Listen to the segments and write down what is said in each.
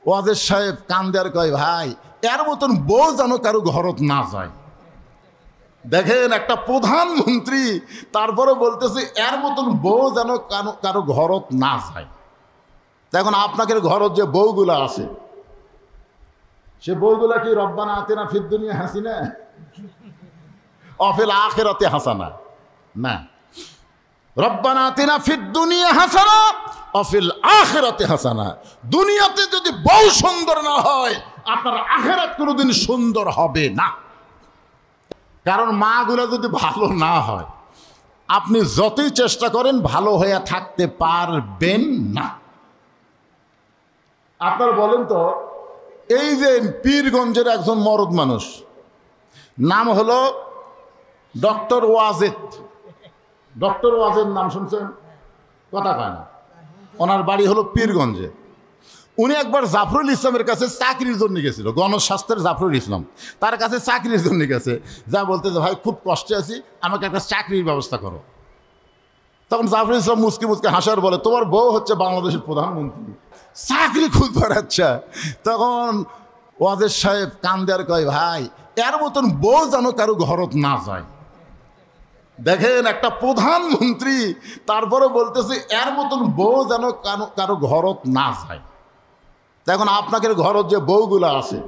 ওয়াজের সাহেব কান্দে আর কয়, ভাই এর মতন বউ যেন কারো ঘরত না যায়। দেখেন একটা প্রধানমন্ত্রী, তারপরে বলতেছে এর মতন বউ যেন কারো ঘরত না যায়। এখন আপনাকে ঘরত যে বউগুলা আছে, সে বউগুলা কি রব্বানা আতিনা ফিদ দুনিয়া হাসিনা অফিল আখিরাতে হাসানা? না, রব্বানা আতিনা ফিদ দুনিয়া হাসানা অফিল আখিরাতে হাসানা। দুনিয়াতে যদি বউ সুন্দর না হয়, আপনার আখিরাত কোনোদিন সুন্দর হবে না। কারণ মাগুলো যদি ভালো না হয়, আপনি যতই চেষ্টা করেন ভালো হয়ে থাকতে পারবেন না। আপনার বলেন তো, এই যে পীরগঞ্জের একজন মরদ মানুষ, নাম হলো ডক্টর ওয়াজেদ। ডক্টর ওয়াজেদ নাম শুনছেন? কথা কয় না। ওনার বাড়ি হলো পীরগঞ্জে। উনি একবার জাফরুল ইসলামের কাছে চাকরির জন্য গেছিল, গণস্বাস্থ্যের জাফরুল ইসলাম তার কাছে চাকরির জন্য গেছে। যা বলতে যে ভাই খুব কষ্টে আছি, আমাকে একটা চাকরির ব্যবস্থা করো। তখন জাফরুল ইসলাম মুসকি মুসকি হাসার বলে, তোমার বউ হচ্ছে বাংলাদেশের প্রধানমন্ত্রী, চাকরি খুঁজবার। আচ্ছা। তখন ওয়াজের সাহেব কান্দে আর কয়, ভাই এর মতন বউ যেন কারো ঘরত না যায়। দেখেন একটা প্রধানমন্ত্রী, তারপরে বলতেছে এর মতন বউ যেন কারো ঘরত না যায়। এখন আপনাকে ঘরত যে বউগুলা আছে,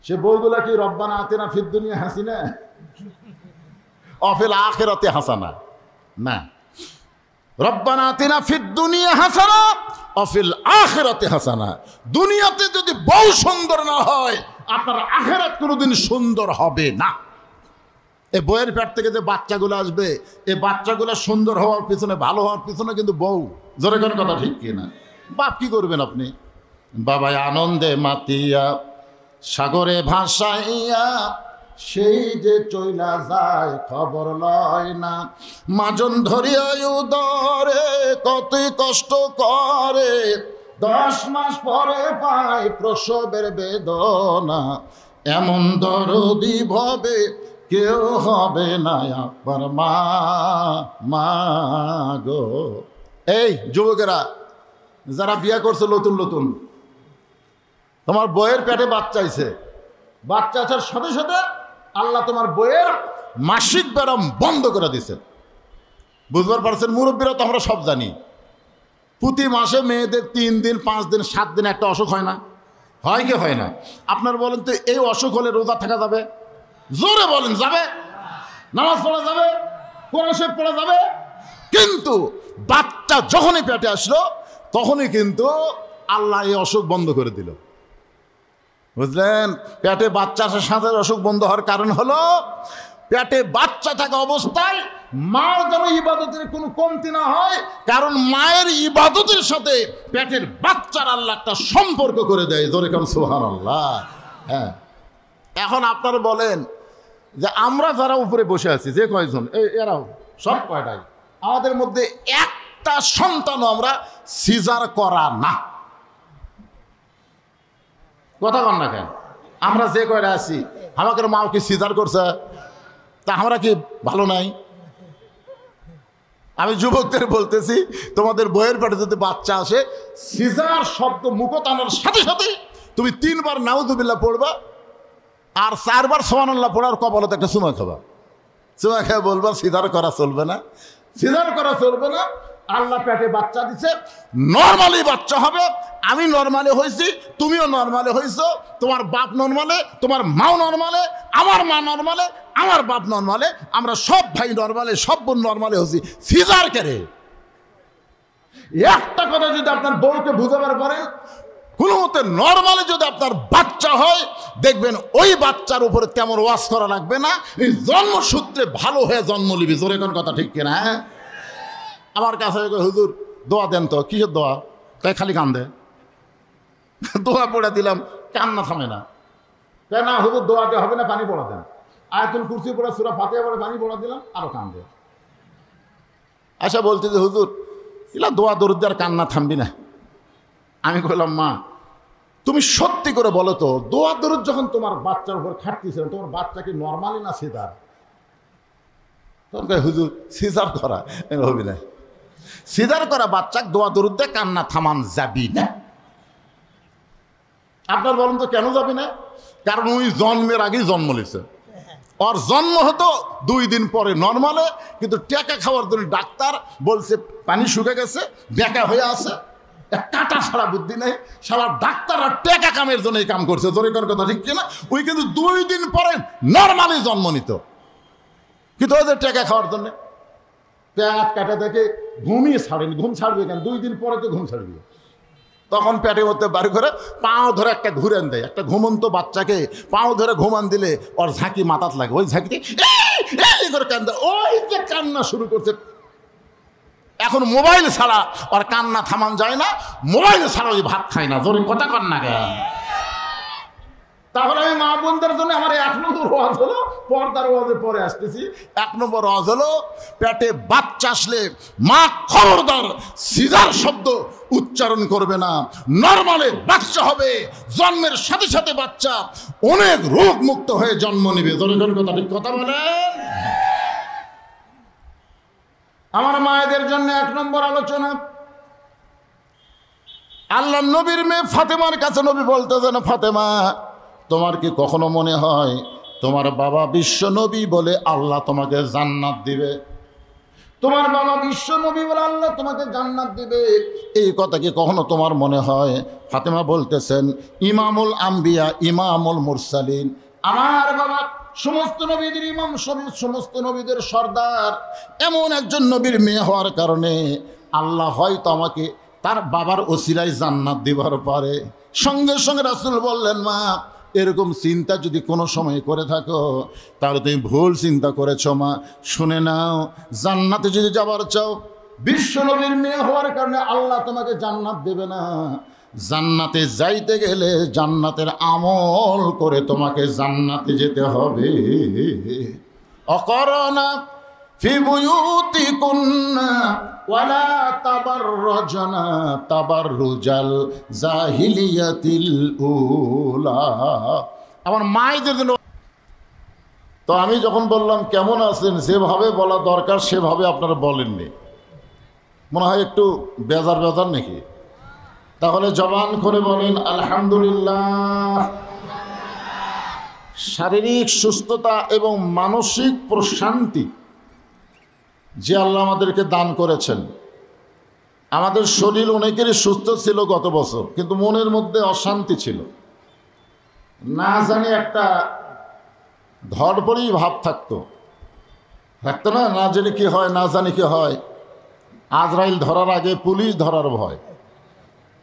সে বউগুলা কি রব্বানা আতিনা ফিদ দুনিয়া হাসিনা অফিল আখিরাতে হাসানা? না, রব্বানা আতিনা ফিদ দুনিয়া হাসানা অফিল আখিরাতে হাসানা। দুনিয়াতে যদি বউ সুন্দর না হয়, আপনার আখিরাত কোনোদিন সুন্দর হবে না। এই বউয়ের পেট থেকে যে বাচ্চাগুলো আসবে, এই বাচ্চাগুলো সুন্দর হওয়ার পিছনে, ভালো হওয়ার পিছনে কিন্তু বউ। জোরে কোনো কথা ঠিক কিনা? বাপ কি করবেন আপনি? বাবাই আনন্দে মাতিয়া সাগরে ভাসাইয়া সেই যে চইলা যায় খবর লয় না। মাজন ধরিয়া উদরে কতই কষ্ট করে, 10 মাস পরে পায় প্রসবের বেদনা। এমন দরদি ভবে কেউ হবে না আপনার মা গো। এই যুবকেরা যারা বিয়ে করছে নতুন নতুন, তোমার বইয়ের পেটে বাচ্চা আইছে, বাচ্চা আসার সাথে সাথে আল্লাহ তোমার বইয়ের মাসিক ব্যারাম বন্ধ করে দিছে। বুঝবার পারছেন? মুরব্বীরা তো আমরা সব জানি, প্রতি মাসে মেয়েদের 3 দিন 5 দিন 7 দিন একটা অসুখ হয় না? হয় কি হয় না? আপনার বলেন তো, এই অসুখ হলে রোজা থাকা যাবে? জোরে বলেন, যাবে? নামাজ পড়া যাবে? কোরআন শরীফ পড়া যাবে? কিন্তু বাচ্চা যখনই পেটে আসলো, তখনই কিন্তু আল্লাহ এই অসুখ বন্ধ করে দিল। বুঝলেন? পেটে বাচ্চা আসার সাথে অসুখ বন্ধ হওয়ার কারণ হলো, পেটে বাচ্চা থাকা অবস্থায় মার যেন ইবাদতের কোনো কমতি না হয়। কারণ মায়ের ইবাদতের সাথে পেটের বাচ্চার আল্লাহ একটা সম্পর্ক করে দেয়। জোরে কারণ সুবহানাল্লাহ। হ্যাঁ, এখন আপনারা বলেন যে আমরা যারা উপরে বসে আছি, যে কয়জন, এরাও সব কয়টাই, আমাদের মধ্যে একটা সন্তানও আমরা সিজার করা না। কথা বল না কেন? আমরা যে কয়টা আছি, আমাদের মাও কি সিজার করছে? তা আমরা কি ভালো নাই? আমি যুবকদের বলতেছি, তোমাদের বইয়ের পেটে যদি বাচ্চা আসে, সিজার শব্দ মুখত আনার সাথে সাথে তুমি 3 বার নাউযুবিল্লাহ পড়বা, আর 4 বার সুবহানাল্লাহ পড়ার কপালে একটা চুমা খাবা। চুমা খেয়ে বলবা সিজার করা চলবে না, সিজার করা চলবে না। আল্লাহ পেটে বাচ্চা দিছে, নর্মালি বাচ্চা হবে। আমি নর্মালি হয়েছি, তুমিও নর্মালি হয়েছো, তোমার বাপ নর্মালে, তোমার মাও নর্মালে, আমার মা নর্মালে, আমার বাপ নর্মালে, আমরা সব ভাই নর্মালে, সব বোন নর্মালে হয়েছি। সিজার করে একটা কথা যদি আপনার বউকে বুঝাবার পরে কোনো মতে নর্মালি যদি আপনার বাচ্চা হয়, দেখবেন ওই বাচ্চার উপরে তেমন ওয়াজ করা লাগবে না। এই জন্মসূত্রে ভালো হয়ে জন্ম নিবি। জোরে কোন কথা ঠিক কিনা? হ্যাঁ, আমার কাছে হুজুর দোয়া দেন তো। কিসের দোয়া? তাই খালি কান্দে। দোয়া পড়ে দিলাম, কান্না থামে না। তাই না হুজুর, দোয়াতে হবে না, পানি পড়া দেন। আয়াতুল কুরসি পড়ে, সূরা ফাতিহা পড়ে পানি পড়া দিলাম, আরো কান্দে। আচ্ছা, বলতে যে হুজুর এলা দোয়া দরুদ আর কান্না থামবি না। আমি বললাম, মা তুমি সত্যি করে বলো তো, দোয়া দরুদ যখন তোমার বাচ্চার উপর খাটতেছিল, তোমার বাচ্চা কি নর্মালি না সিজার? তখন হুজুর সিজার করা হবি না। সিজার করা বাচ্চা দোয়া দরুদ দিয়ে কান্না থামান যাবি না। আপনার বলেন তো কেন যাবে না? কারণ ওই জন্মের আগেই জন্ম নিয়েছে। ওর জন্ম হতো 2 দিন পরে নর্মালে, কিন্তু টেকা খাওয়ার জন্য ডাক্তার বলছে পানি শুকে গেছে, বেকা হয়ে আছে, কাটা ছাড়া বুদ্ধি নেই। সারা ডাক্তার আর টেকা কামের জন্য এই কাম করছে। জোরে করার কথা ঠিক কিনা? ওই কিন্তু 2 দিন পরে নর্মালি জন্ম নিত, কিন্তু ওই যে টেকা খাওয়ার জন্য পেট কাটা দেখে ঘুমই ছাড়েনি। ঘুম ছাড়বে কেন? 2 দিন পরে তো ঘুম ছাড়বে। তখন পেটের মধ্যে বাড়ি করে পাও ধরে একটা ঘুরান দেয়। একটা ঘুমন্ত বাচ্চাকে পাও ধরে ঘুমান দিলে ওর ঝাঁকি মাথাত লাগে, ওই ঝাঁকিতে এই করে কান্দে, ওই যে কান্না শুরু করছে। এখন মোবাইল ছাড়া ওর কান্না থামান যায় না, মোবাইল ছাড়া ওই ভাত খায় না। জোরে কথা কর না কেন? তাহলে আমি মা বোনদের জন্য আমার 1 নম্বর ওয়াজ হলো, পর্দার ওয়াজে পরে আসতেছি। 1 নম্বর ওয়াজ হলো, পেটে বাচ্চা আসলে মা খবরদার সিজার শব্দ উচ্চারণ করবে না। নরমালে বাচ্চা হবে, জন্মের সাথে সাথে বাচ্চা অনেক রোগ মুক্ত হয়ে জন্ম নেবে। জনগণ কথা ঠিক কথা বলে। আমার মায়েদের জন্য 1 নম্বর আলোচনা, আল্লাহ নবীর মেয়ে ফাতেমার কাছে নবী বলতেছেন, ফাতেমা তোমার কি কখনো মনে হয় তোমার বাবা বিশ্ব নবী বলে আল্লাহ তোমাকে জান্নাত দিবে? তোমার বাবা বিশ্ব নবী বলে আল্লাহ তোমাকে জান্নাত দিবে, এই কথা কি কখনো তোমার মনে হয়? ফাতেমা বলতেছেন, ইমামুল আম্বিয়া ইমামুল মুরসালিন, আমার বাবা সমস্ত নবীদের ইমাম, সমস্ত নবীদের সর্দার, এমন একজন নবীর মেয়ে হওয়ার কারণে আল্লাহ হয়তো আমাকে তার বাবার ওসিলায় জান্নাত দিবার পারে। সঙ্গে সঙ্গে রাসূল বললেন, মা এরকম চিন্তা যদি কোনো সময় করে থাকো তাহলে তুমি ভুল চিন্তা করেছো মা। শুনে নাও, জান্নাতে যদি যাবার চাও, বিশ্ব নবীর মেয়ে হওয়ার কারণে আল্লাহ তোমাকে জান্নাত দেবে না। জান্নাতে যাইতে গেলে জান্নাতের আমল করে তোমাকে জান্নাতে যেতে হবে। অকরনা ফি বুয়ুতিকুন্না ওয়ালা তাবাররাজনা তাবাররুজাল জাহিলিয়াতিল উলা। আমার মায়েদের জন্য তো আমি যখন বললাম কেমন আছেন, যেভাবে বলা দরকার সেভাবে আপনারা বলেননি, মনে হয় একটু বেজার বেজার নাকি? তাহলে জবান করে বলেন আলহামদুলিল্লাহ। শারীরিক সুস্থতা এবং মানসিক প্রশান্তি যে আল্লাহ আমাদেরকে দান করেছেন। আমাদের শরীর অনেকেরই সুস্থ ছিল গত বছর, কিন্তু মনের মধ্যে অশান্তি ছিল, না জানি একটা ধড়পড়ি ভাব থাকতো না, না জানি কি হয়, না জানি কি হয়। আজরাইল ধরার আগে পুলিশ ধরার ভয়,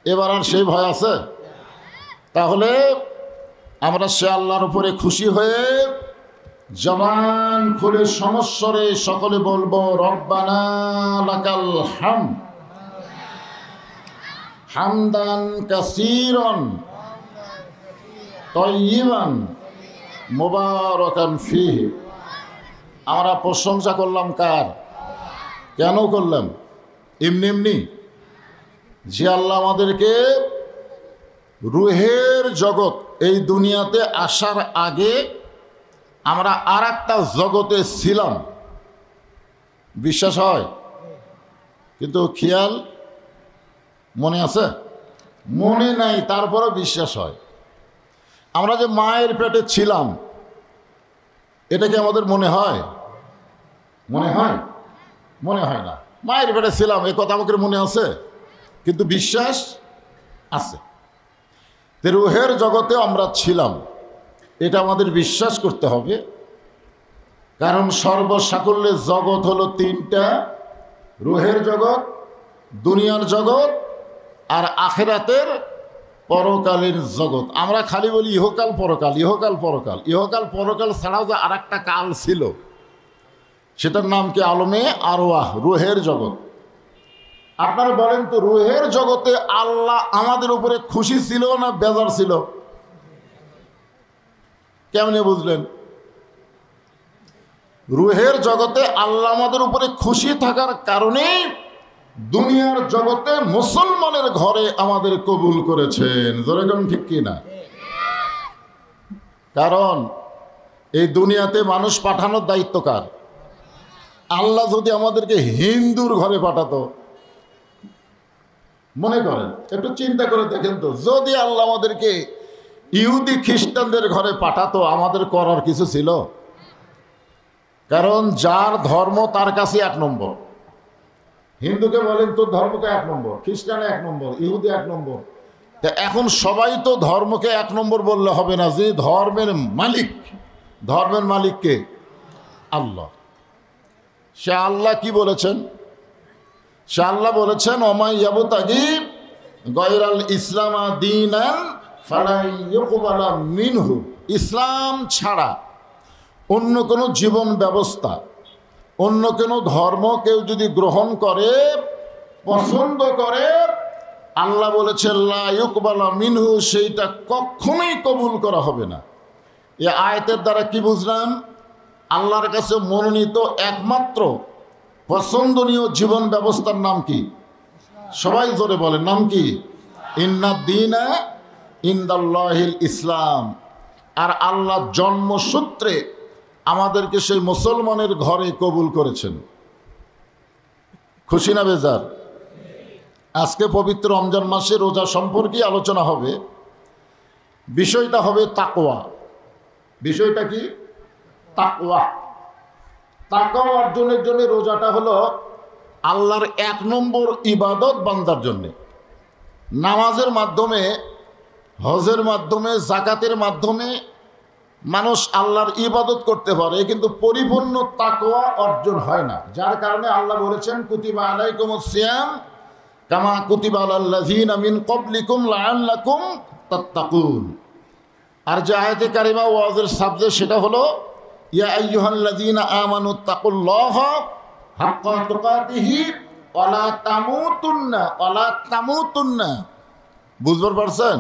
এবার আর সেই ভয় আছে? তাহলে আমরা সে আল্লাহর উপরে খুশি হয়ে জবান খুলে সমস্বরে সকলে বলবো, রব্বানা লাকাল হামদ হামদান কাসীরান তাইয়িবান মুবারাকান ফীহি। আমরা প্রশংসা করলাম কার? কেন করলাম? এমনি এমনি? যে আল্লাহ আমাদেরকে রুহের জগৎ, এই দুনিয়াতে আসার আগে আমরা আর একটা জগতে ছিলাম, বিশ্বাস হয়? কিন্তু খেয়াল মনে আছে? মনে নাই, তারপরে বিশ্বাস হয়। আমরা যে মায়ের পেটে ছিলাম, এটা কি আমাদের মনে হয়? মনে হয়? মনে হয় না। মায়ের পেটে ছিলাম এ কথা আমাদের মনে আছে, কিন্তু বিশ্বাস আছে। রুহের জগতে আমরা ছিলাম, এটা আমাদের বিশ্বাস করতে হবে। কারণ সর্বসাকুল্যের জগৎ হলো 3টা, রুহের জগৎ, দুনিয়ার জগৎ আর আখিরাতের পরকালের জগৎ। আমরা খালি বলি ইহকাল পরকাল, ইহকাল পরকাল। ইহকাল পরকাল ছাড়াও যে আর একটা কাল ছিল, সেটার নাম কি? আলমে আরওয়াহ, রুহের জগৎ। আপনারা বলেন তো, রুহের জগতে আল্লাহ আমাদের উপরে খুশি ছিল না বেজার ছিল? কেমনে বুঝলেন? রুহের জগতে আল্লাহ আমাদের উপরে খুশি থাকার কারণে দুনিয়ার জগতে মুসলমানের ঘরে আমাদের কবুল করেছেন। যেরকম ঠিক কি না? কারণ এই দুনিয়াতে মানুষ পাঠানোর দায়িত্ব কার? আল্লাহ যদি আমাদেরকে হিন্দুর ঘরে পাঠাতো, মনে করেন, একটু চিন্তা করে দেখেন তো, যদি আল্লাহ আমাদেরকে ইহুদি খ্রিস্টানদের ঘরে পাঠাতো, আমাদের করার কিছু ছিল? কারণ যার ধর্ম তার কাছে 1 নম্বর। হিন্দুকে বলেন তোর ধর্মকে 1 নম্বর, খ্রিস্টানে 1 নম্বর, ইহুদি 1 নম্বর। তা এখন সবাই তো ধর্মকে 1 নম্বর বললে হবে না। যে ধর্মের মালিক কে? আল্লাহ। সে আল্লাহ কি বলেছেন? সে আল্লাহ বলেছেন ওমাই ইয়াবতাগি গায়রাল ইসলামা দীনান ফালা ইউকবালা মিনহু। ইসলাম ছাড়া অন্য কোনো জীবন ব্যবস্থা, অন্য কোনো ধর্ম কেউ যদি গ্রহণ করে, পছন্দ করে, আল্লাহ বলেছেন লা ইউকবালা মিনহু, সেইটা কখনোই কবুল করা হবে না। এই আয়াতের দ্বারা কি বুঝলাম? আল্লাহর কাছে মনোনীত একমাত্র পছন্দনীয় জীবন ব্যবস্থার নাম কি? সবাই জোরে বলেন, নাম কি? ইন্নাদ দীনা ইনদাল্লাহিল ইসলাম। আর আল্লাহ জন্মসূত্রে আমাদেরকে সেই মুসলমানের ঘরে কবুল করেছেন। খুশি না বেজার? আজকে পবিত্র রমজান মাসে রোজা সম্পর্কে আলোচনা হবে। বিষয়টা হবে তাকওয়া। বিষয়টা কি? তাকওয়া। তাকওয়া অর্জনের জন্য রোজাটা হলো আল্লাহর 1 নম্বর ইবাদত বান্দার জন্যে। নামাজের মাধ্যমে, হজের মাধ্যমে, জাকাতের মাধ্যমে মানুষ আল্লাহর ইবাদত করতে পারে, কিন্তু পরিপূর্ণ তাকওয়া অর্জন হয় না। যার কারণে আল্লাহ বলেছেন কুতিবা আলাইকুমুস সিয়াম কামা কুতিবা আলাল লাযিনা মিন ক্বাবলিকুম লাআল্লাকুম তাত্তাকুন। আর যে আয়াতে কারিমা ওয়াজের সাবজেক্ট সেটা হলো ইয়া আইয়ুহাল্লাযীনা আমানুত্তাকুল্লাহা হাক্কা তুকাতিহি ওয়ালা তামুতুন্না। বুঝতে পারছেন?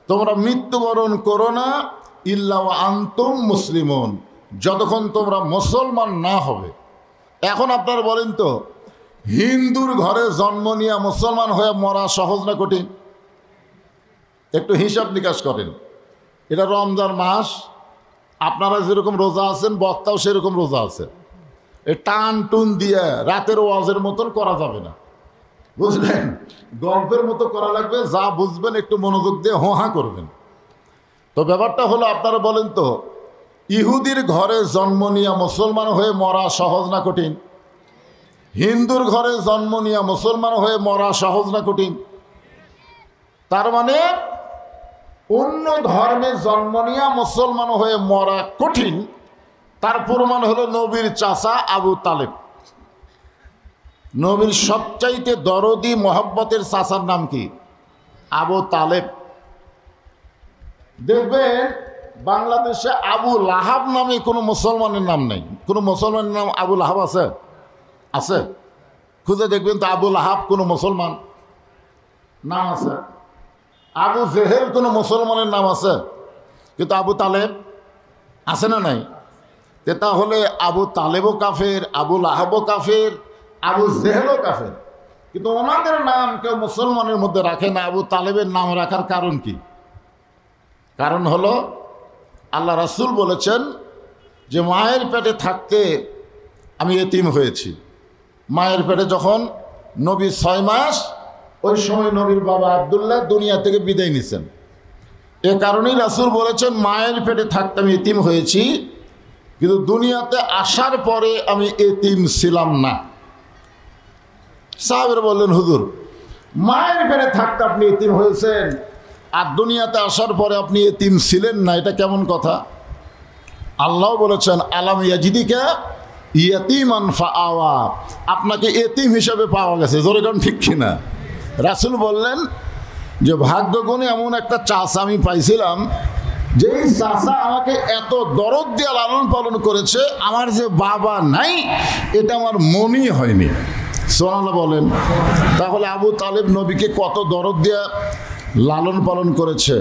তোমরা মৃত্যুবরণ করো না ইল্লা ওয়া আনতুম মুসলিমুন, যতক্ষণ তোমরা মুসলমান না হবে। এখন আপনারা বলেন তো, হিন্দুর ঘরে জন্ম নিয়ে মুসলমান হয়ে মরা সহজ না কঠিন? একটু হিসাব নিকাশ করেন। এটা রমজান মাস, আপনারা যেরকম রোজা আছেন বক্তাও সেরকম রোজা আছে। এই টান টুন দিয়ে রাতের ওয়াজের মতন করা যাবে না, বুঝলেন? গল্পের মতো করা লাগবে। যা বুঝবেন একটু মনোযোগ দিয়ে হোহা করবেন। তো ব্যাপারটা হলো, আপনারা বলেন তো, ইহুদির ঘরে জন্ম নিয়ে মুসলমান হয়ে মরা সহজ না কঠিন? হিন্দুর ঘরে জন্ম নিয়ে মুসলমান হয়ে মরা সহজ না কঠিন? তার মানে অন্য ধর্মে জন্ম নিয়ে মুসলমান হয়ে মরা কঠিন। তার প্রমাণ হলো নবীর চাচা আবু তালেব। নবীর সবচাইতে দরদি মোহাব্বতের চাচার নাম কি? আবু তালেব। দেখবেন বাংলাদেশে আবু লাহাব নামে কোনো মুসলমানের নাম নেই। কোনো মুসলমানের নাম আবু লাহাব আছে? আছে? খুঁজে দেখবেন তো আবু লাহাব কোনো মুসলমান নাম আছে? আবু জেহেল কোনো মুসলমানের নাম আছে? কিন্তু আবু তালেব আছে না নাই? তাহলে আবু তালেবও কাফের, আবু লাহাবও কাফের, আবু জেহেলও কাফের, কিন্তু ওনাদের নাম কেউ মুসলমানের মধ্যে রাখে না। আবু তালেবের নাম রাখার কারণ কি? কারণ হলো আল্লাহ রাসূল বলেছেন যে মায়ের পেটে থাকতে আমি এতিম হয়েছি। মায়ের পেটে যখন নবী 6 মাস, ওই সময় নবীর বাবা আব্দুল্লাহ দুনিয়া থেকে বিদায় নিছেন। এ কারণেই রাসূল বলেছেন মায়ের পেটে থাকতে আমি এতিম হয়েছি, কিন্তু দুনিয়াতে আসার পরে আমি এতিম ছিলাম না। সাহাবেরা বললেন হুজুর, মায়ের পেটে থাকতে আপনি এতিম হয়েছেন আর দুনিয়াতে আসার পরে আপনি এতিম ছিলেন না, এটা কেমন কথা? আল্লাহ বলেছেন আলাম ইয়াজিদিকা ইয়াতীমান ফাআওয়া, আপনাকে এতিম হিসেবে পাওয়া গেছে। জোরে কারণ ঠিক কিনা? রাসূল বললেন যে ভাগ্যগুণে এমন একটা চাচা আমি পাইছিলাম, যেই চাচা আমাকে এত দরদ দিয়ে লালন পালন করেছে, আমার যে বাবা নাই এটা আমার মনেই হয়নি। সুবহানাল্লাহ বলেন। তাহলে আবু তালেব নবীকে কত দরদ দিয়ে লালন পালন করেছে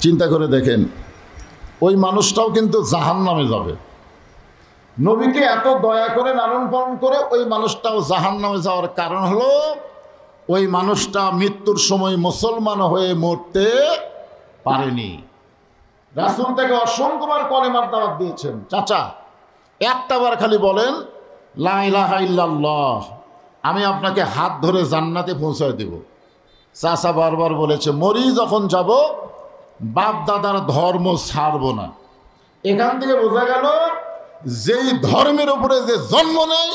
চিন্তা করে দেখেন। ওই মানুষটাও কিন্তু জাহান্নামে যাবে। নবীকে এত দয়া করে লালন পালন করে ওই মানুষটাও জাহান্নামে যাওয়ার কারণ হলো ওই মানুষটা মৃত্যুর সময় মুসলমান হয়ে মরতে পারেনি। রাসূল তাকে অসংখ্যবার কলেমার দাওয়াত দিয়েছেন। চাচা একটাবার খালি বলেন লা ইলাহা ইল্লাল্লাহ, আমি আপনাকে হাত ধরে জান্নাতে পৌঁছায় দেব। চাচা বারবার বলেছে মরি যখন যাব বাপ দাদার ধর্ম ছাড়বো না। এখান থেকে বোঝা গেল যেই ধর্মের উপরে যে জন্ম নেয়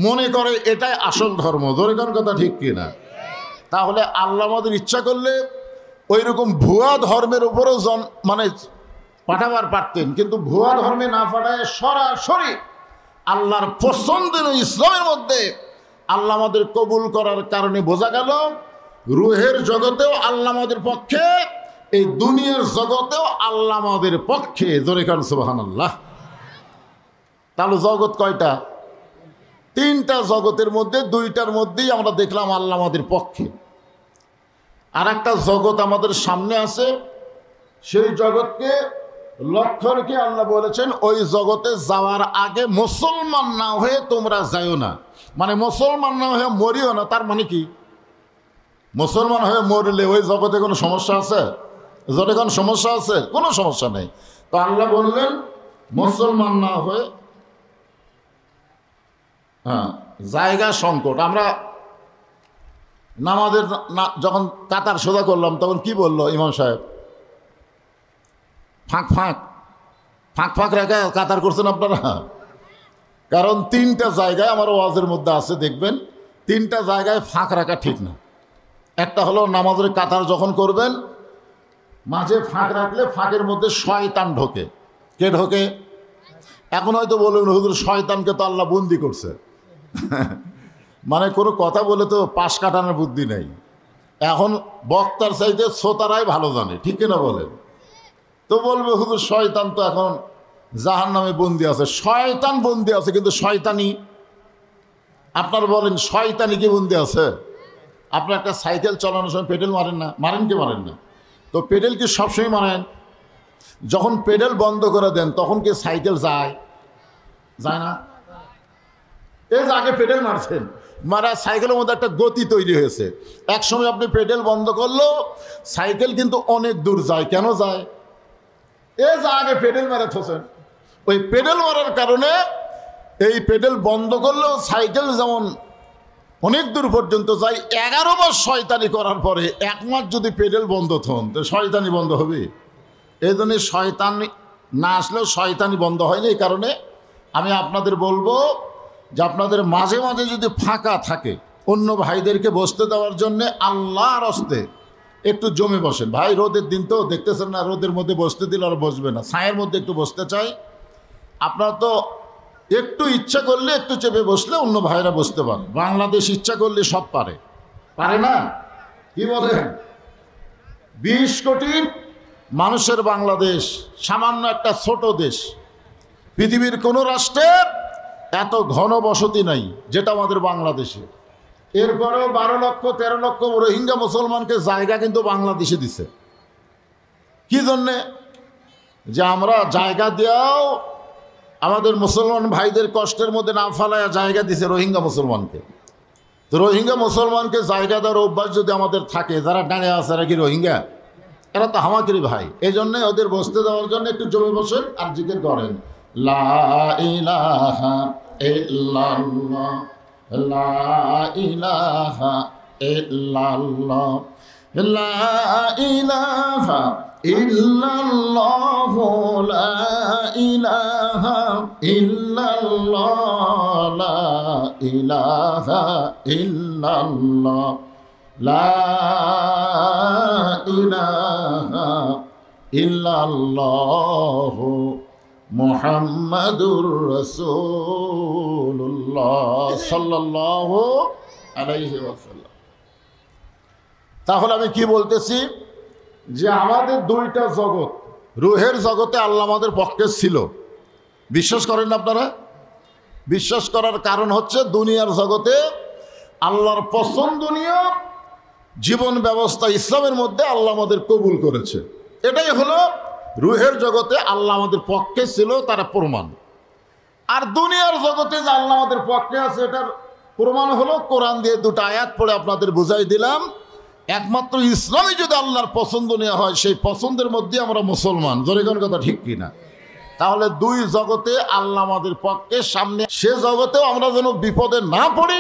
মনে করে এটাই আসল ধর্ম। জোরে কোন কথা ঠিক কিনা? তাহলে আল্লাহ আমাদের ইচ্ছা করলে ওই রকম ভুয়া ধর্মের উপরও মানে পাঠাবার পারতেন, কিন্তু ভুয়া ধর্মে না পাঠায় সরাসরি আল্লাহর পছন্দের ইসলামের মধ্যে আল্লাহ আমাদের কবুল করার কারণে বোঝা গেল রুহের জগতেও আল্লাহ আমাদের পক্ষে, এই দুনিয়ার জগতেও আল্লাহ আমাদের পক্ষে। জোরে কান সুবহানাল্লাহ। তাহলে জগৎ কয়টা? তিনটা। জগতের মধ্যে দুইটার মধ্যেই আমরা দেখলাম আল্লাহ আমাদের পক্ষে। আর একটা জগৎ আমাদের সামনে আছে, সেই জগৎকে লক্ষ্য রেখে আল্লাহ বলেছেন ওই জগতে যাওয়ার আগে মুসলমান না হয়ে তোমরা যাইও না। মানে মুসলমান না হয়ে মরিও না। তার মানে কি? মুসলমান হয়ে মরলে ওই জগতে কোনো সমস্যা আছে? যদি কোনো সমস্যা আছে? কোনো সমস্যা নেই। তো আল্লাহ বললেন মুসলমান না হয়ে, হ্যাঁ, জায়গা সংকট। আমরা নামাজের যখন কাতার সোজা করলাম তখন কি বললো ইমাম সাহেব? ফাঁক ফাঁক ফাঁক ফাঁক রেখে কাতার করছেন আপনারা। কারণ তিনটা জায়গায় আমার ওয়াজের মধ্যে আছে, দেখবেন তিনটা জায়গায় ফাঁক রাখা ঠিক না। একটা হলো নামাজের কাতার যখন করবেন মাঝে ফাঁক রাখলে ফাঁকের মধ্যে শয়তান ঢোকে। কে ঢোকে? এখন হয়তো বলবেন হুজুর শয়তানকে তো আল্লাহ বন্দি করছে। মানে কোনো কথা বলে তো পাশ কাটানোর বুদ্ধি নেই। এখন বক্তার চাইতে শ্রোতারাই ভালো জানে, ঠিক কিনা বলেন? তো বলবে হুজুর শয়তান তো এখন জাহান্নামে বন্দি আছে। শয়তান বন্দি আছে, কিন্তু শয়তানি আপনার বলেন শয়তানি কি বন্দি আছে? আপনার একটা সাইকেল চালানোর সময় পেডেল মারেন না? মারেন কি মারেন না? তো পেডেল কি সবসময় মারেন? যখন পেডেল বন্ধ করে দেন তখন কি সাইকেল যায়? যায় না? এই যে আগে পেডেল মারছেন, মারা সাইকেলের মধ্যে একটা গতি তৈরি হয়েছে। এক সময় আপনি পেডেল বন্ধ করলেও সাইকেল কিন্তু অনেক দূর যায়। কেন যায়? এই যে আগে পেডেল মেরে থোছেন, ওই পেডেল মারার কারণে এই পেডেল বন্ধ করলেও সাইকেল যেমন অনেক দূর পর্যন্ত যায়। 11 মাস শয়তানি করার পরে 1 মাস যদি পেডেল বন্ধ থন তো শয়তানি বন্ধ হবে? এই জন্য শয়তানি না আসলেও শয়তানি বন্ধ হয়নি। এই কারণে আমি আপনাদের বলবো যে আপনাদের মাঝে মাঝে যদি ফাঁকা থাকে অন্য ভাইদেরকে বসতে দেওয়ার জন্যে আল্লাহর হস্তে একটু জমে বসেন। ভাই রোদের দিন তো দেখতেছেন না, রোদের মধ্যে বসতে দিলে আর বসবে না। ছায়ের মধ্যে একটু বসতে চাই। আপনার তো একটু ইচ্ছা করলে একটু চেপে বসলে অন্য ভাইরা বসতে পারে। বাংলাদেশ ইচ্ছা করলে সব পারে, পারে না? কি বলেন? 20 কোটি মানুষের বাংলাদেশ সামান্য একটা ছোট দেশ। পৃথিবীর কোনো রাষ্ট্রে এত ঘন বসতি নাই যেটা আমাদের বাংলাদেশে। এরপরেও 12 লক্ষ 13 লক্ষ রোহিঙ্গা মুসলমানকে জায়গা কিন্তু বাংলাদেশে দিছে। কি জন্যে? যে আমরা জায়গা দেওয়াও আমাদের মুসলমান ভাইদের কষ্টের মধ্যে না ফেলায় জায়গা দিছে রোহিঙ্গা মুসলমানকে। তো রোহিঙ্গা মুসলমানকে জায়গা দেওয়ার অভ্যাস যদি আমাদের থাকে, যারা ডানে আছে এরা কি রোহিঙ্গা? এরা তো হামাকিরি ভাই। এই জন্যে ওদের বসতে দেওয়ার জন্য একটু জমে বসেন আর জিকির করেন লা ইলাহা ইল্লাল্লাহ, লা ইলাহা ইল্লাল্লাহ, লা ইলাহা ইল্লাল্লাহ, লা ইলাহা ইল্লাল্লাহ, লা ইলাহা ইল্লাল্লাহ, লা ইলাহা ইল্লাল্লাহ, মুহাম্মাদুর রাসূলুল্লাহ সাল্লাল্লাহু আলাইহি ওয়াসাল্লাম। তাহলে আমি কি বলতেছি? যে আমাদের দুইটা জগৎ, রুহের জগতে আল্লাহ আমাদের পক্ষে ছিল। বিশ্বাস করেন আপনারা? বিশ্বাস করার কারণ হচ্ছে দুনিয়ার জগতে আল্লাহর পছন্দনীয় জীবন ব্যবস্থা ইসলামের মধ্যে আল্লাহ আমাদের কবুল করেছে। এটাই হলো রুহের জগতে আল্লাহ আমাদের পক্ষে ছিল, তারা প্রমাণ। আর দুনিয়ার জগতে যে আল্লাহ আমাদের পক্ষে আছে এটার প্রমাণ হলো কোরআন দিয়ে 2টা আয়াত পড়ে আপনাদের বুঝাই দিলাম। একমাত্র ইসলামই যদি আল্লাহর পছন্দ নেওয়া হয়, সেই পছন্দের মধ্যে আমরা মুসলমান। জোরে কোন কথা ঠিক কিনা? তাহলে দুই জগতে আল্লাহ আমাদের পক্ষে সামনে, সে জগতেও আমরা যেন বিপদে না পড়ি,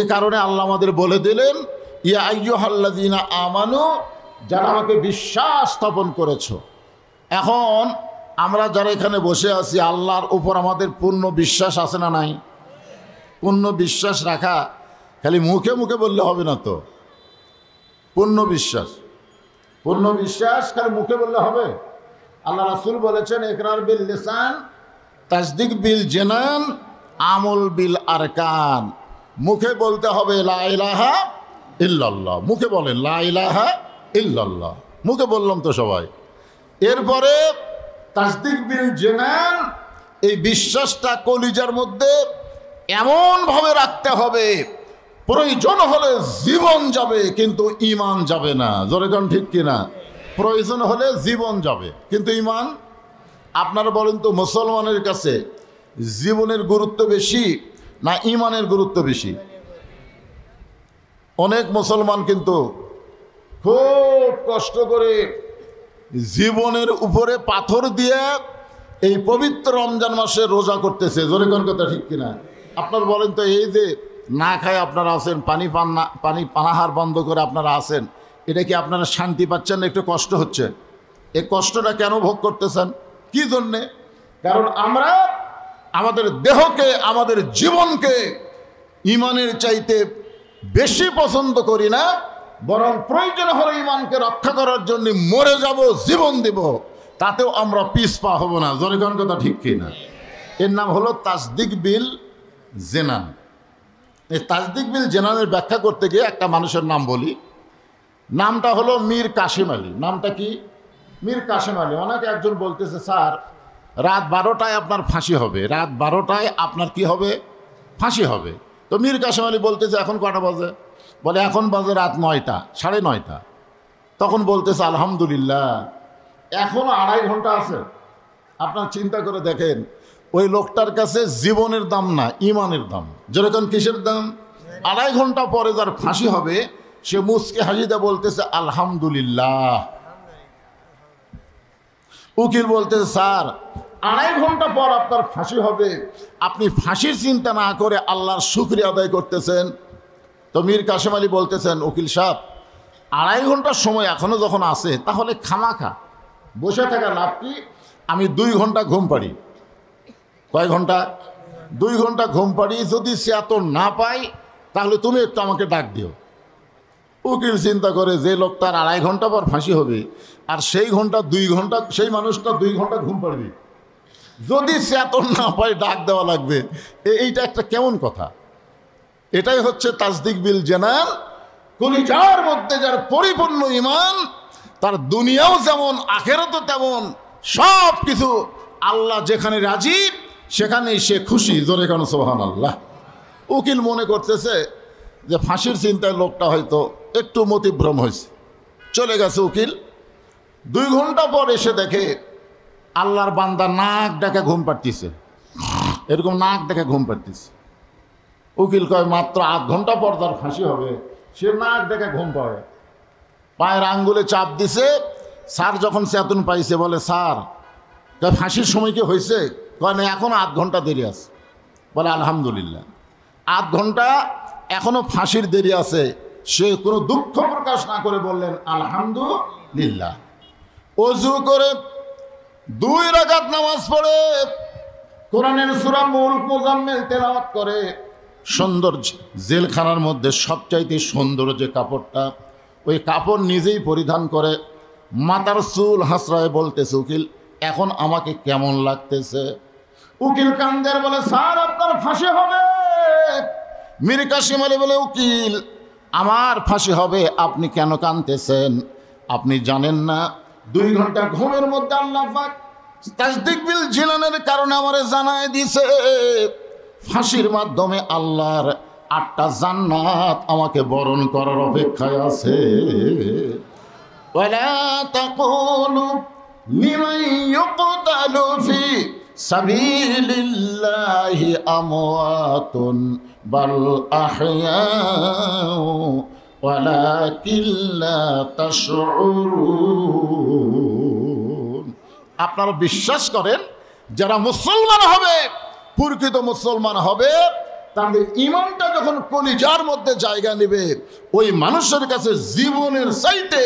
এ কারণে আল্লাহ আমাদের বলে দিলেন ইয়া আইয়ুহাল্লাযীনা আমানু যারা আমাকে বিশ্বাস স্থাপন করেছো। এখন আমরা যারা এখানে বসে আছি, আল্লাহর উপর আমাদের পূর্ণ বিশ্বাস আছে না নাই? পূর্ণ বিশ্বাস রাখা খালি মুখে মুখে বললে হবে না তো। পূর্ণ বিশ্বাস খালি মুখে বললে হবে? আল্লাহ রাসূল বলেছেন, ইকরার বিল লিসান, তাসদিক বিল জানান, আমল বিল আরকান। মুখে বলতে হবে লা ইলাহা ইল্লাল্লাহ, মুখে বলেন লা ইলাহা ইল্লাল্লাহ, মুখে বললাম তো সবাই। এরপরে তাসদিক বিল জানান, এই বিশ্বাসটা কলিজার মধ্যে এমনভাবে রাখতে হবে, প্রয়োজন হলে জীবন যাবে কিন্তু ঈমান যাবে না। জোরে কোন ঠিক কিনা? প্রয়োজন হলে জীবন যাবে কিন্তু ঈমান। আপনারা বলেন তো, মুসলমানের কাছে জীবনের গুরুত্ব বেশি না ঈমানের গুরুত্ব বেশি? অনেক মুসলমান কিন্তু খুব কষ্ট করে জীবনের উপরে পাথর দিয়ে এই পবিত্র রমজান মাসে রোজা করতেছে। জোরে কোন কথা ঠিক কিনা? আপনার বলেন তো, এই যে না খায় আপনারা আছেন, পানি পানাহার বন্ধ করে আপনারা আছেন, এটা কি আপনারা শান্তি পাচ্ছেন না? একটু কষ্ট হচ্ছে। এই কষ্টটা কেন ভোগ করতেছেন? কি জন্যে? কারণ আমরা আমাদের দেহকে, আমাদের জীবনকে ঈমানের চাইতে বেশি পছন্দ করি না, বরং প্রয়োজন হলে ঈমানকে রক্ষা করার জন্য মরে যাব, জীবন দেব, তাতেও আমরা পিছপা হব না। জোরে কোন কথা ঠিক কিনা? এর নাম হলো তাসদিক বিল জেনান। এই তাসদিক বিল জেনানের ব্যাখ্যা করতে গিয়ে একটা মানুষের নাম বলি। নামটা হলো মীর কাসেম আলী। নামটা কি? মীর কাসেম আলী। অনেকে একজন বলতেছে, স্যার রাত 12টায় আপনার ফাঁসি হবে, রাত 12টায় আপনার কি হবে? ফাঁসি হবে। তো মীর কাসেম আলী বলতেছে, এখন কটা বাজে? বলে এখন বাজে রাত 9টা, 9:30। তখন বলতেছে, আলহামদুলিল্লাহ, এখনো 2.5 ঘন্টা আছে। আপনার চিন্তা করে দেখেন, ওই লোকটার কাছে জীবনের দাম না, ঈমানের দাম। যেরকম কিসের দাম? 2.5 ঘন্টা পরে যার ফাঁসি হবে, সে মুচকে হাসিতে বলতেছে আলহামদুলিল্লাহ। উকিল বলতেছে, স্যার 2.5 ঘন্টা পর আপনার ফাঁসি হবে, আপনি ফাঁসির চিন্তা না করে আল্লাহর শুকরিয়া আদায় করতেছেন। তো মীর কাসেম আলী বলতেছেন, উকিল সাহেব 2.5 ঘন্টার সময় এখনো যখন আছে, তাহলে খামাখা বসে থাকা লাভ কি? আমি 2 ঘন্টা ঘুম পাড়ি। কয় ঘন্টা? 2 ঘন্টা ঘুম পাড়ি। যদি সে এত না পাই, তাহলে তুমি একটু আমাকে ডাক দিও। উকিল চিন্তা করে, যে লোকটার 2.5 ঘন্টা পর ফাঁসি হবে, আর সেই ঘন্টা 2 ঘন্টা, সেই মানুষটা 2 ঘন্টা ঘুম পাড়বে, যদি সে এত না পায় ডাক দেওয়া লাগবে, এইটা একটা কেমন কথা? এটাই হচ্ছে তাসদিক বিল জানান। কলিজার মধ্যে যার পরিপূর্ণ ঈমান, তার দুনিয়াও যেমন আখিরাতও তেমন, সব কিছু আল্লাহ যেখানে রাজি সেখানেই সে খুশি। জোরে কানো সুবহানাল্লাহ। উকিল মনে করতেছে যে ফাঁসির চিন্তায় লোকটা হয়তো একটু মতিভ্রম হয়েছে, চলে গেছে উকিল। 2 ঘন্টা পর এসে দেখে আল্লাহর বান্দা নাক ডাকে ঘুম পাড়তিছে, এরকম নাক ডাকে ঘুম পাড়তিছে। উকিল কয়, মাত্র 8 ঘন্টা পর তার ফাঁসি হবে, সে নাক ডাকে ঘুম পায়। পায়ের আঙ্গুলে চাপ দিছে। স্যার যখন চেতন পাইছে, বলে, স্যার ফাঁসির সময় কি হয়েছে? কয় না, এখন 8 ঘন্টা দেরি আছে। বলে আলহামদুলিল্লাহ, 8 ঘন্টা এখনো ফাঁসির দেরি আছে। সে কোনো দুঃখ প্রকাশ না করে বললেন আলহামদুলিল্লাহ। ওযু করে 2 রাকাত নামাজ পড়ে কোরআনের সূরা মুলক মুজাম্মিল তেলাওয়াত করে। সুন্দর জেলখানার মধ্যে সবচাইতে সুন্দর যে কাপড়টা, ওই কাপড় নিজেই পরিধান করে মাথার চুল হাসরায় বলতেছে, উকিল এখন আমাকে কেমন লাগতেছে? উকিল কান্দের, বলে, স্যার আপনার ফাঁসি হবে। মীর কাসেম আলী বলে, উকিল আমার ফাঁসি হবে, আপনি কেন কাঁদতেছেন? আপনি জানেন না 2 ঘন্টা ঘুমের মধ্যে আল্লাহ পাক তাসদিক বিল জিনানের কারণে আমারে জানায় দিছে, ফাঁসির মাধ্যমে আল্লাহর 8টা জান্নাত আমাকে বরণ করার অপেক্ষায় আছে। ওয়ালা তাকুলু লিমান ইউকতালু ফি সাবিলিল্লাহি আমওয়াতুন বাল আহইয়াউ ওয়ালাকিন লা তাশউরুন। আপনারা বিশ্বাস করেন, যারা মুসলমান হবে, প্রকৃত মুসলমান হবে, তাদের ঈমানটা যখন কলিজার মধ্যে জায়গা নেবে, ওই মানুষের কাছে জীবনের চাইতে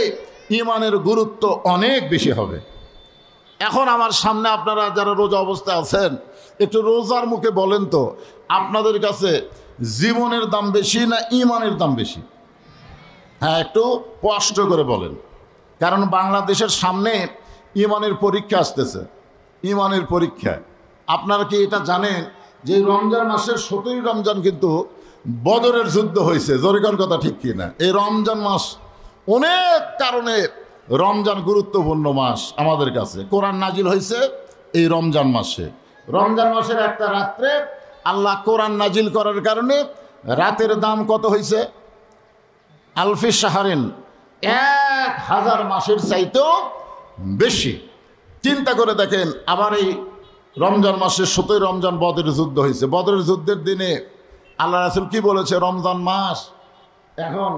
ইমানের গুরুত্ব অনেক বেশি হবে। এখন আমার সামনে আপনারা যারা রোজা অবস্থায় আছেন, একটু রোজার মুখে বলেন তো, আপনাদের কাছে জীবনের দাম বেশি না ইমানের দাম বেশি? হ্যাঁ, একটু স্পষ্ট করে বলেন। কারণ বাংলাদেশের সামনে ইমানের পরীক্ষা আসতেছে। ইমানের পরীক্ষা আপনারা কি এটা জানেন যে রমজান মাসের 17ই রমজান কিন্তু বদরের যুদ্ধ হয়েছে? জরিকার কথা ঠিক কি না? এই রমজান মাস অনেক কারণে রমজান গুরুত্বপূর্ণ মাস আমাদের কাছে। কোরআন নাজিল হয়েছে এই রমজান মাসে। রমজান মাসের একটা রাত্রে আল্লাহ কোরআন নাজিল করার কারণে রাতের দাম কত হয়েছে? আলফি শাহরিন, 1000 মাসের চাইতেও বেশি। চিন্তা করে দেখেন, আবার এই রমজান মাসের 17ই রমজান বদরের যুদ্ধ হয়েছে। বদরের যুদ্ধের দিনে আল্লাহ রাসূল কি বলেছে? রমজান মাস, এখন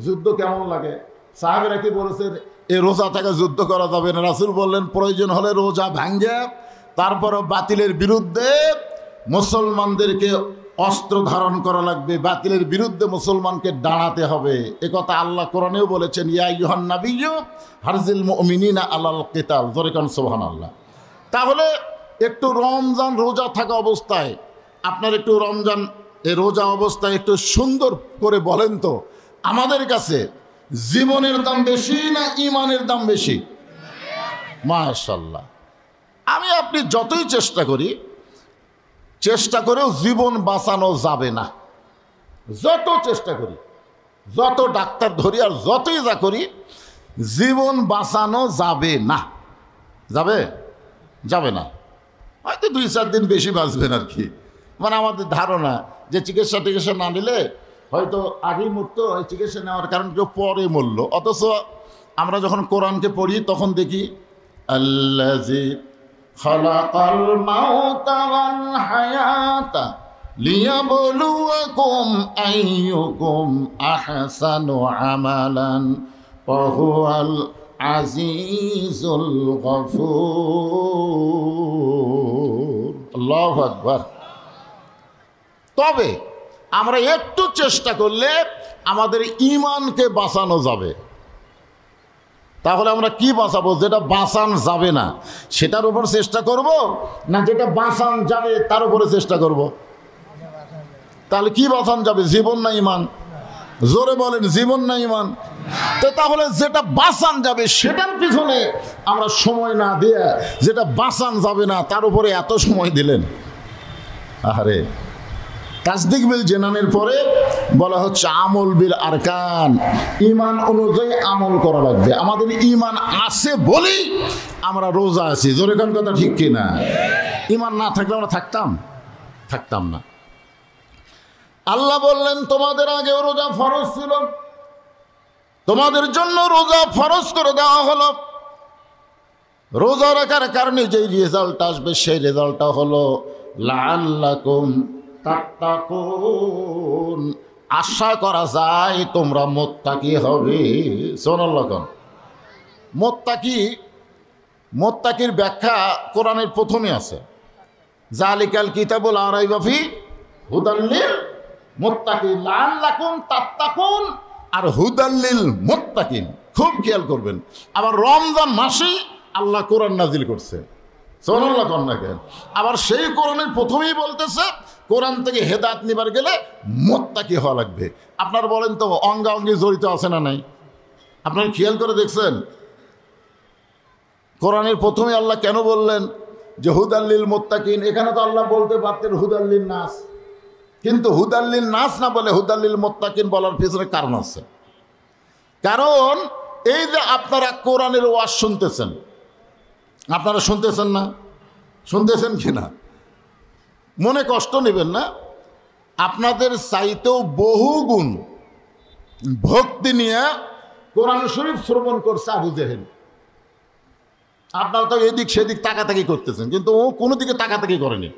যুদ্ধ কেমন লাগে? সাহাবীরা কি বলেছেন? এই রোজা থেকে যুদ্ধ করা যাবে না। রাসূল বললেন, প্রয়োজন হলে রোজা ভাঙ্গে তারপরও বাতিলের বিরুদ্ধে মুসলমানদেরকে অস্ত্র ধারণ করা লাগবে, বাতিলের বিরুদ্ধে মুসলমানকে দাঁড়াতে হবে। একথা আল্লাহ কোরআনেও বলেছেন, ইয়া আইয়ুহান নাবিয়্যু হারজিল মুমিনিনা আলাল কিতাল। জোরে কান সুবহানাল্লাহ। তাহলে একটু রমজান রোজা থাকা অবস্থায় আপনার একটু রমজান এই রোজা অবস্থায় একটু সুন্দর করে বলেন তো, আমাদের কাছে জীবনের দাম বেশি না ইমানের দাম বেশি? মাশাআল্লাহ। আমি আপনি যতই চেষ্টা করেও জীবন বাঁচানো যাবে না। যত চেষ্টা করি, যত ডাক্তার ধরি আর যতই যা করি, জীবন বাঁচানো যাবে না। যাবে না। হয়তো 2-4 দিন বেশি বাঁচবেন আর কি। মানে আমাদের ধারণা যে চিকিৎসা না নিলে হয়তো আগেই মরতো, ওই চিকিৎসা নেওয়ার কারণে কেউ পরে মরল। অথচ আমরা যখন কোরআনকে পড়ি তখন দেখি আল্লাযী খালাকাল মাউতা ওয়াল হায়াতা লিয়াবলুয়াকুম আইয়ুকুম আহসানু আমালান ওয়া হুয়াল আজিজুল গফুর। আল্লাহু আকবার। তবে আমরা একটু চেষ্টা করলে আমাদের ঈমানকে বাঁচানো যাবে। তাহলে আমরা কি বাঁচাবো? যেটা বাঁচান যাবে না সেটার উপর চেষ্টা করব, না যেটা বাঁচান যাবে তার উপরে চেষ্টা করব? তাহলে কি বাঁচান যাবে, জীবন না ঈমান? জোরে বলেন, জীবন না ঈমান? তো তাহলে যেটা বাঁচান যাবে সেটার পিছনে আমরা সময় না দিয়ে যেটা বাঁচান যাবে না তার উপরে এত সময় দিলেন। আরে তাসদিক বিল জানানের পরে বলা হচ্ছে আমল বিল আরকান, ঈমান অনুযায়ী আমল করা লাগবে। আমাদের ঈমান আছে বলেই আমরা রোজা আছি। জোরে কোন কথা ঠিক কি না? ঈমান না থাকলে আমরা থাকতাম না। আল্লাহ বললেন, তোমাদের আগেও রোজা ফরজ ছিল, তোমাদের জন্য রোজা ফরজ করে দেওয়া হলো। রোজা রাখার কারণে যেই রেজাল্ট আসবে সেই রেজাল্টটা হলো লাআল্লাকুম তাত্তাকুন। আশা করা যায় তোমরা মুত্তাকি হবে। সুবহানাল্লাহ। মুত্তাকির ব্যাখ্যা কোরআনের প্রথমে আছে, যালিকাল কিতাবু লা রাইবা ফিহি হুদাল লিল মুত্তাকিন। লাআল্লাকুম তাত্তাকুন আর হুদাল লিল মুত্তাকিন। খুব খেয়াল করবেন। আবার রমজান মাসে আল্লাহ কোরআন নাজিল করছে। সুবহানাল্লাহ। আবার সেই কোরআনের প্রথমেই বলতেছে কোরআন থেকে হেদায়েত নিবার গেলে মুত্তাকি হওয়া লাগবে। আপনারা বলেন তো, অঙ্গাঙ্গি জড়িত আছে না নাই? আপনারা খেয়াল করে দেখছেন কোরআনের প্রথমে আল্লাহ কেন বললেন যে হুদাল্লিল মুত্তাকিন? এখানে তো আল্লাহ বলতে পারতেন হুদাল্লিল নাস, কিন্তু হুদাল্লিল নাস না বলে হুদাল্লিল মুত্তাকিন বলার পিছনে কারণ আছে। কারণ এই যে আপনারা কোরআনের ওয়াজ শুনতেছেন, আপনারা শুনতেছেন না? শুনতেছেন কি না? মনে কষ্ট নেবেন না। আপনাদের চাইতেও বহু গুণ ভক্তি নিয়ে কোরআন শরীফ শ্রবণ করছে আবু জেহেল। আপনারা তো এদিক সেদিক তাকাতাকি করতেছেন, কিন্তু ও কোনো দিকে তাকাতাকি করেনি।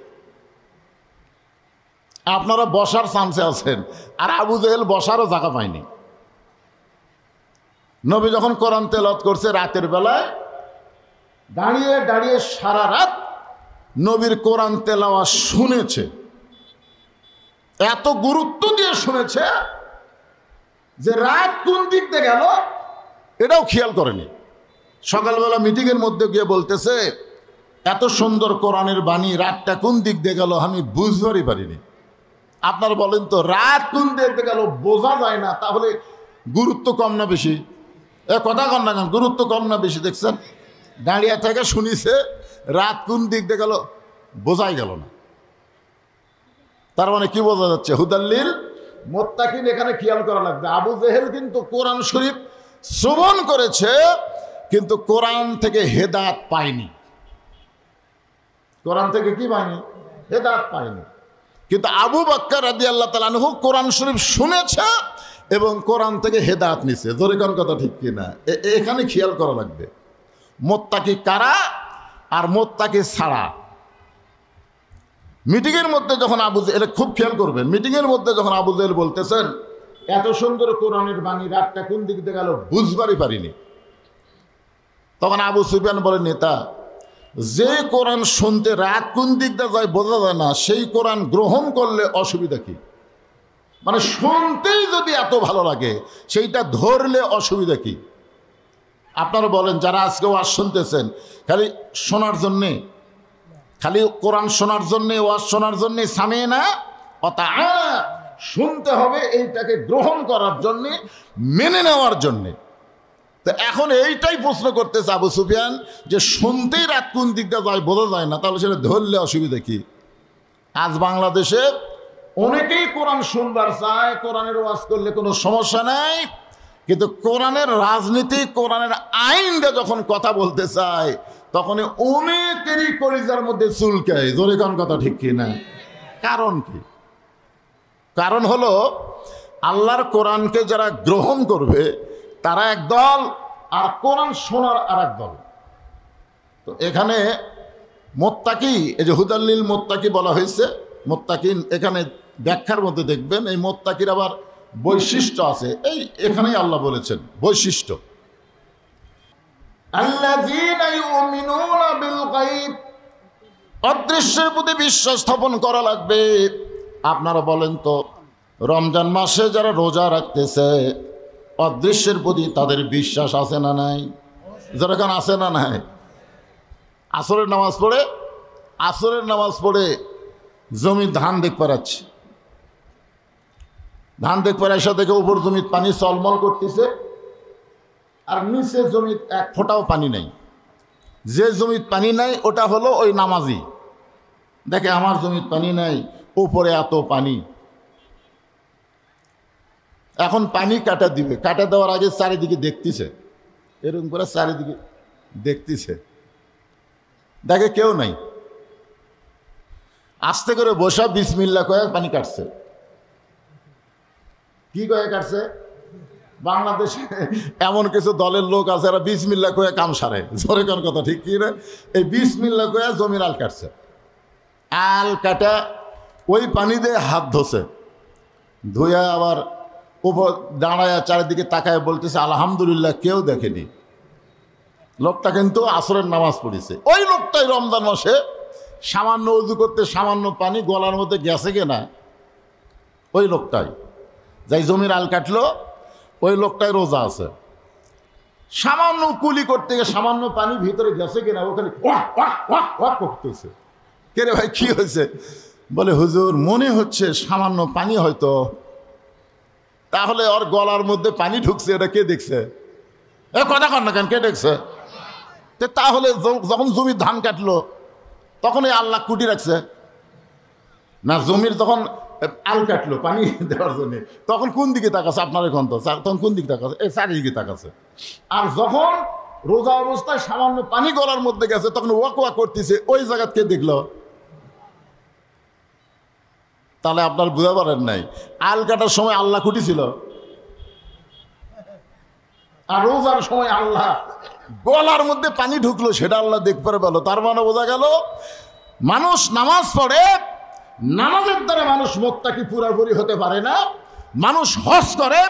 আপনারা বসার চান্সে আছেন, আর আবু জেহেল বসারও জায়গা পায়নি। নবী যখন কোরআন তেলাওয়াত করছে রাতের বেলায়, দাঁড়িয়ে দাঁড়িয়ে সারা রাত নবীর কোরআন তেলাওয়াত শুনেছে। এত গুরুত্ব দিয়ে শুনেছে যে রাত কোন দিক দিয়ে গেল এটাও খেয়াল করেনি। সকালবেলা মিটিংয়ের মধ্যে গিয়ে বলতেছে, এত সুন্দর কোরআনের বাণী, রাতটা কোন দিক দিয়ে গেল আমি বুঝবারই পারিনি। আপনারা বলেন তো, রাত কোন দিক দিয়ে গেল বোঝা যায় না, তাহলে গুরুত্ব কম না বেশি? কথা কম না কেন, গুরুত্ব কম না বেশি? দেখছেন, দাঁড়িয়ে থেকে শুনিছে রাত কোন দিক দিয়ে গেল বোঝাই গেল না। তার মানে কি বোঝা যাচ্ছে? হুদাল্লিল মুত্তাকিন এখানে খেয়াল করা লাগবে। আবু জেহেল কিন্তু কোরআন শরীফ শ্রবণ করেছে, কিন্তু কোরআন থেকে হেদায়েত পায়নি। কোরআন থেকে কি পায়নি? হেদায়েত পায়নি। কিন্তু আবু বকর রাদিয়াল্লাহু তাআলা আনহু কোরআন শরীফ শুনেছে এবং কোরআন থেকে হেদায়েত নিছে। জোরে কোন কথা ঠিক কিনা? এখানে খেয়াল করা লাগবে মুত্তাকি কারা আর মুত্তাকি ছাড়া। মিটিংয়ের মধ্যে যখন আবু জেহেল, খুব খেয়াল করবেন, মিটিংয়ের মধ্যে যখন আবু জেহেল বলতেছেন এত সুন্দর কোরআনের বাণী, রাতটা কোন দিক দিয়ে গেল বুঝবারই পারিনি, তখন আবু সুফিয়ান বলেন, নেতা, যে কোরআন শুনতে রাত কোন দিক দিয়ে যায় বোঝা যায় না, সেই কোরআন গ্রহণ করলে অসুবিধা কি? মানে শুনতেই যদি এত ভালো লাগে, সেইটা ধরলে অসুবিধা কি? আপনারা বলেন, যারা আজকে ওয়াজ শুনতেছেন খালি শোনার জন্যে, খালি কোরআন শোনার জন্যে, ওয়াজ শোনার জন্যে, সামে না অতা শুনতে হবে, এইটাকে গ্রহণ করার জন্যে, মেনে নেওয়ার জন্যে। তো এখন এইটাই প্রশ্ন করতেছে আবু সুফিয়ান, যে শুনতেই রাত কোন দিকটা যায় বোঝা যায় না, তাহলে সেটা ধরলে অসুবিধা কি? আজ বাংলাদেশে অনেকেই কোরআন শুনবার চায়, কোরআনের ওয়াজ করলে কোনো সমস্যা নাই, কিন্তু কোরআনের রাজনীতি, কোরআনের আইনটা যখন কথা বলতে চায়, তখন অনেকেরই কলিজার মধ্যে চুলকায়। জোরে কোন কথা ঠিক কি না? কারণ কি? কারণ হলো, আল্লাহর কোরআনকে যারা গ্রহণ করবে তারা একদল, আর কোরআন শোনার আর একদল। তো এখানে মুত্তাকি, এই যে হুদাল্লিল মুত্তাকি বলা হয়েছে, মুত্তাকিন এখানে ব্যাখ্যার মধ্যে দেখবেন এই মুত্তাকির আবার বৈশিষ্ট্য আছে। এই এখানেই আল্লাহ বলেছেন বৈশিষ্ট্য, আল্লাযীনা ইউমিনুনা বিল গায়ব, অদৃশ্যের প্রতি বিশ্বাস স্থাপন করা লাগবে। আপনারা বলেন তো, রমজান মাসে যারা রোজা রাখতেছে, অদৃশ্যের প্রতি তাদের বিশ্বাস আছে না নাই? যেরকম আছে না নাই? আসরের নামাজ পড়ে জমি ধান দেখ পারাচ্ছে, ধান দেখ পারা এসে দেখে উপর জমির পানি চলমল করতেছে, আর নিচে জমির এক ফোঁটাও পানি নাই। যে জমির পানি নাই ওটা হলো ওই নামাজি, দেখে আমার জমির পানি নাই, উপরে এত পানি। এখন পানি কাটা দিবে, কাটা দেওয়ার আগে চারিদিকে দেখতেছে, এরকম করে চারিদিকে দেখতেছে, দেখে কেউ নাই, আস্তে করে বসা বিসমিল্লাহ কয়ে পানি কাটছে। কি কয়ে কাটছে? বাংলাদেশে এমন কিছু দলের লোক আছে, এরা বিসমিল্লাহ কয়ে কাম সারে। জোরে কোন কথা ঠিক কি রে? এই বিসমিল্লাহ কয়ে জমির আল কাটছে, আল কাটা ওই পানি দিয়ে হাত ধোছে, ধুয়ে আবার উপর দাঁড়ায় চারিদিকে তাকায় বলতেছে আলহামদুলিল্লাহ, কেউ দেখেনি। লোকটা কিন্তু আসরের নামাজ পড়েছে। ওই লোকটাই রমজান মাসে সামান্য উজু করতে সামান্য পানি গলার মধ্যে গেছে কিনা, ওই লোকটাই যাই জমির আল কাটলো, ওই লোকটাই রোজা আছে। সামান্য কুলি করতে গিয়ে সামান্য পানি ভিতরে গেছে কিনা, ওখানে করতেছে। কে রে ভাই, কি হয়েছে? বলে হুজুর, মনে হচ্ছে সামান্য পানি হয়তো। তাহলে ওর গলার মধ্যে পানি ঢুকছে, এটা কে দেখছে? এ কথা কর না কেন, কে দেখছে? তাহলে যখন জমির ধান কাটলো তখনই আল্লাহ কুটি রাখছে না? জমির যখন আল কাটলো পানি দেওয়ার জন্য, তখন কোন দিকে তাকাছে? আপনার এখন তো তখন কোন দিকে তাকাছে? এই চারিদিকে তাকাছে। আর যখন রোজা অবস্থায় সামান্য পানি গলার মধ্যে গেছে, তখন ওয়াক ওয়াক করতেছে, ওই জায়গা কে দেখলো? তাহলে আপনার বুঝা পারেন নাই, আল কাটার সময় আল্লাহ কুটি ছিল, আর রোজার সময় আল্লাহ গলার মধ্যে পানি ঢুকলো, সেটা আল্লাহ দেখতে পেল। তার মানে বোঝা গেল, মানুষ নামাজ পড়ে, নামাজের দ্বারা মানুষ মুত্তাকি পুরোপুরি হতে পারে না। মানুষ হজ করে,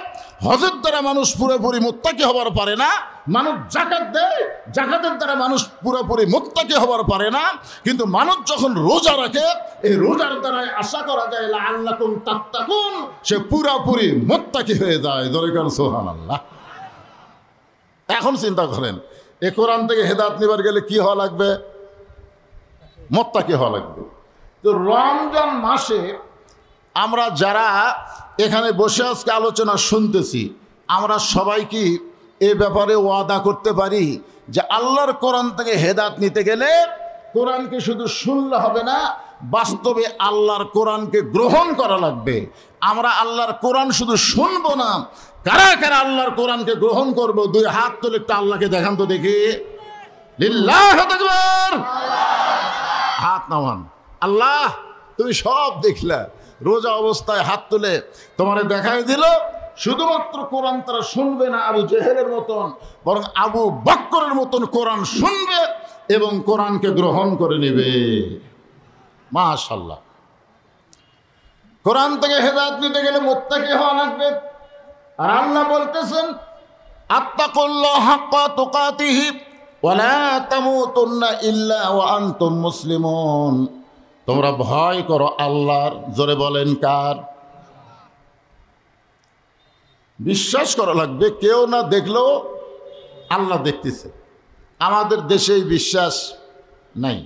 হজের দ্বারা মানুষ পুরোপুরি মুত্তাকি হবার পারে না। মানুষ জাকাত দেয়, জাকাতের দ্বারা মানুষ পুরোপুরি মুত্তাকি হবার পারে না। কিন্তু মানুষ যখন রোজা রাখে, এই রোজার দ্বারাই আশা করা যায় লাআল্লাকুম তাত্তাকুন, সে পুরোপুরি মুত্তাকি হয়ে যায়। জোরে কান সুবহানাল্লাহ। এখন চিন্তা করেন, এ কোরআন থেকে হেদায়েত নিবার গেলে কি হওয়া লাগবে? মোত্তাকি হওয়া লাগবে। তো রমজান মাসে আমরা যারা এখানে বসে আজকে আলোচনা শুনতেছি, আমরা সবাই কি এ ব্যাপারে ওয়াদা করতে পারি যে আল্লাহর কোরআন থেকে হেদায়েত নিতে গেলে কোরআনকে শুধু শুনলে হবে না, বাস্তবে আল্লাহর কোরআনকে গ্রহণ করা লাগবে। আমরা আল্লাহর কোরআন শুধু শুনবো না, কারা কারা আল্লাহর কোরআনকে গ্রহণ করব? দুই হাত তুলে একটা আল্লাহকে দেখান তো দেখি। লিল্লাহু আকবার। হাত নামান। আল্লাহ তুমি সব দেখলা, রোজা অবস্থায় হাত তুলে তোমারে দেখাই দিল। শুধুমাত্র কোরআন তারা শুনবে না আবু জেহেলের মতন, বরং আবু বকরের মতন কোরআন শুনবে এবং কোরআনকে গ্রহণ করে নেবে। মাশাআল্লাহ। কোরআন থেকে হেদায়েত নিতে গেলে মুত্তাকি হওয়া লাগবে। আর আল্লাহ বলতেছেন, আত্তাকুল্লাহ হাক্কা তুকাতিহি ওয়া লা তামুতুন্না ইল্লা ওয়া আনতুম মুসলিমুন। তোমরা ভয় করো আল্লাহর। জোরে বলেন কার? বিশ্বাস করা লাগবে, কেউ না দেখলেও আল্লাহ দেখতেছে। আমাদের দেশে বিশ্বাস নাই।